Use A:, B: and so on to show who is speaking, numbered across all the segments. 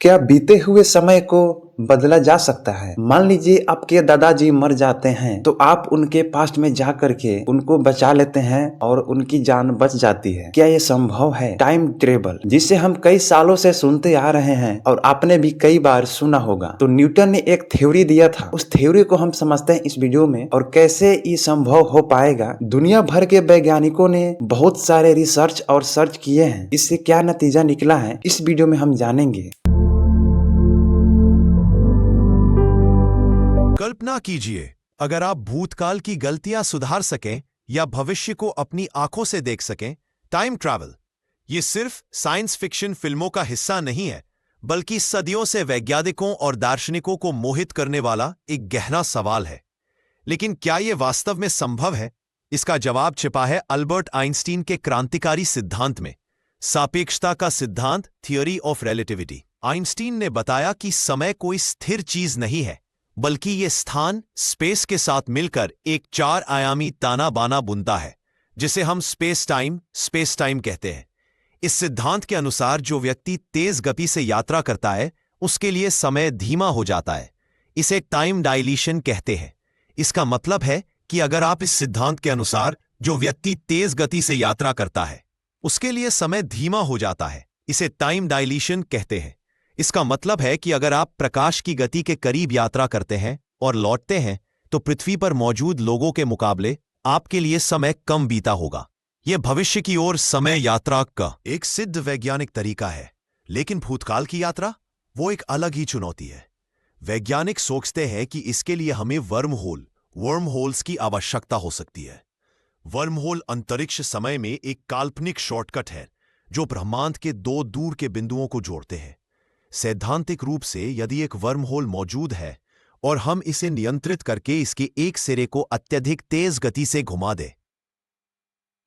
A: क्या बीते हुए समय को बदला जा सकता है? मान लीजिए आपके दादाजी मर जाते हैं तो आप उनके पास्ट में जा करके उनको बचा लेते हैं और उनकी जान बच जाती है। क्या ये संभव है? टाइम ट्रेवल जिसे हम कई सालों से सुनते आ रहे हैं और आपने भी कई बार सुना होगा। तो न्यूटन ने एक थ्योरी दिया था, उस थ्योरी को हम समझते हैं इस वीडियो में और कैसे ये संभव हो पाएगा। दुनिया भर के वैज्ञानिकों ने बहुत सारे रिसर्च और सर्च किए हैं, इससे क्या नतीजा निकला है इस वीडियो में हम जानेंगे।
B: कल्पना कीजिए, अगर आप भूतकाल की गलतियां सुधार सकें या भविष्य को अपनी आंखों से देख सकें। टाइम ट्रैवल ये सिर्फ साइंस फिक्शन फिल्मों का हिस्सा नहीं है, बल्कि सदियों से वैज्ञानिकों और दार्शनिकों को मोहित करने वाला एक गहरा सवाल है। लेकिन क्या यह वास्तव में संभव है? इसका जवाब छिपा है अल्बर्ट आइंस्टीन के क्रांतिकारी सिद्धांत में, सापेक्षता का सिद्धांत, थियोरी ऑफ रिलेटिविटी। आइंस्टीन ने बताया कि समय कोई स्थिर चीज नहीं है, बल्कि ये स्थान स्पेस के साथ मिलकर एक 4 आयामी ताना बाना बुनता है, जिसे हम स्पेस टाइम कहते हैं। इस सिद्धांत के अनुसार जो व्यक्ति तेज गति से यात्रा करता है उसके लिए समय धीमा हो जाता है। इसे टाइम डायलीशन कहते हैं। इसका मतलब है कि अगर आप इस सिद्धांत के अनुसार जो व्यक्ति तेज गति से यात्रा करता है उसके लिए समय धीमा हो जाता है, इसे टाइम डायलीशन कहते हैं। इसका मतलब है कि अगर आप प्रकाश की गति के करीब यात्रा करते हैं और लौटते हैं तो पृथ्वी पर मौजूद लोगों के मुकाबले आपके लिए समय कम बीता होगा। यह भविष्य की ओर समय यात्रा का एक सिद्ध वैज्ञानिक तरीका है, लेकिन भूतकाल की यात्रा वो एक अलग ही चुनौती है। वैज्ञानिक सोचते हैं कि इसके लिए हमें वर्म होल्स की आवश्यकता हो सकती है। वर्म होल अंतरिक्ष समय में एक काल्पनिक शॉर्टकट है जो ब्रह्मांड के 2 दूर के बिंदुओं को जोड़ते हैं। सैद्धांतिक रूप से यदि एक वर्म होल मौजूद है और हम इसे नियंत्रित करके इसके एक सिरे को अत्यधिक तेज गति से घुमा दें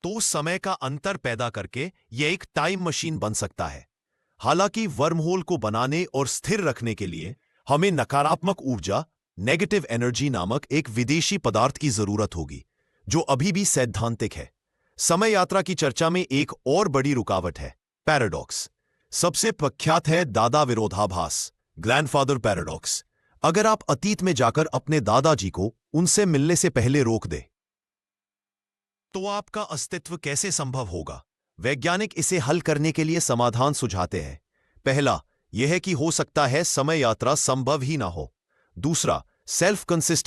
B: तो समय का अंतर पैदा करके यह एक टाइम मशीन बन सकता है। हालांकि वर्म होल को बनाने और स्थिर रखने के लिए हमें नकारात्मक ऊर्जा, नेगेटिव एनर्जी नामक एक विदेशी पदार्थ की जरूरत होगी, जो अभी भी सैद्धांतिक है। समय यात्रा की चर्चा में एक और बड़ी रुकावट है पैराडॉक्स। सबसे प्रख्यात है दादा विरोधाभास, ग्रैंडफादर पैराडॉक्स। अगर आप अतीत में जाकर अपने दादाजी को उनसे मिलने से पहले रोक दें तो आपका अस्तित्व कैसे संभव होगा? वैज्ञानिक इसे हल करने के लिए समाधान सुझाते हैं। पहला यह है कि हो सकता है समय यात्रा संभव ही ना हो। दूसरा, सेल्फ कंसिस्टेंट